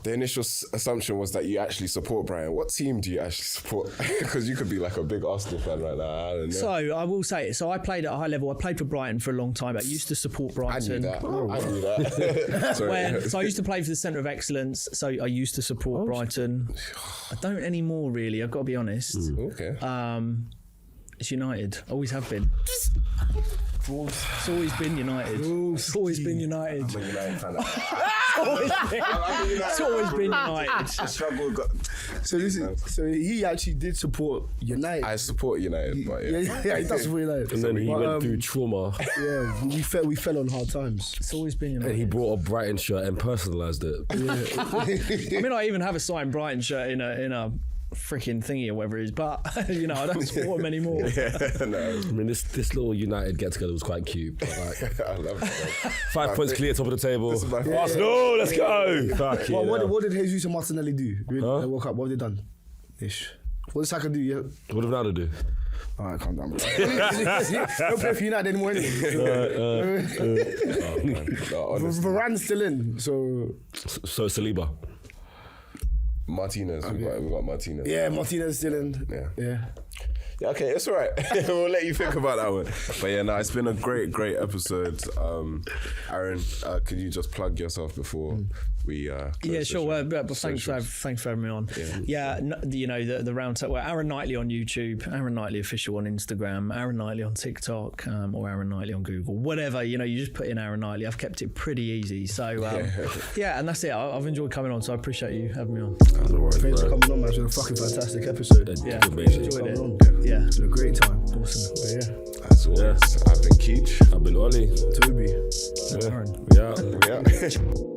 the initial assumption was that you actually support Brighton. What team do you actually support? Because you could be like a big Arsenal fan right now. I don't know. So I will say, I played at a high level. I played for Brighton for a long time. I used to support Brighton. I knew that. So I used to play for the Centre of Excellence. So I used to support Brighton. I don't anymore, really. I've got to be honest. Okay. It's United. Always have been. It's always been United. It's always been United. I'm a United fan. It's always been United. The struggle got. So he actually did support United. I support United, but Yeah, that's what United. And then he went through trauma. Yeah, we fell on hard times. It's always been United. And he brought a Brighton shirt and personalised it. I mean, I even have a signed Brighton shirt in a freaking thingy or whatever it is, but you know, I don't support him anymore. I mean, this little United get together was quite cute. But like, I love it. 5 points clear, top of the table. Yeah. Arsenal, let's go. Fuck What did Jesus and Martinelli do? They woke up. What have they done? Ish. What does Saka do? Yeah. What did Ronaldo do? All right, calm down. Bro. Don't play for United anymore anyway. Varane's still in, so Saliba. Martinez, we got Martinez. Yeah, Martinez still in. Yeah. Yeah, okay, it's all right. We'll let you think about that one. But yeah, no, it's been a great episode. Aaron, can you just plug yourself before we? Yeah, sure. But thanks for having me on. You know, the Roundtable. Well, Aaron Knightley on YouTube, Aaron Knightley official on Instagram, Aaron Knightley on TikTok, or Aaron Knightley on Google. Whatever, you know, you just put in Aaron Knightley. I've kept it pretty easy. So and that's it. I've enjoyed coming on. So I appreciate you having me on. Thanks for coming on, man. It's been a fucking fantastic episode. Enjoyed it. Yeah, it's been a great time. Awesome. But as always, I've been Keach. I've been Ollie. Toby. Aaron. Yeah.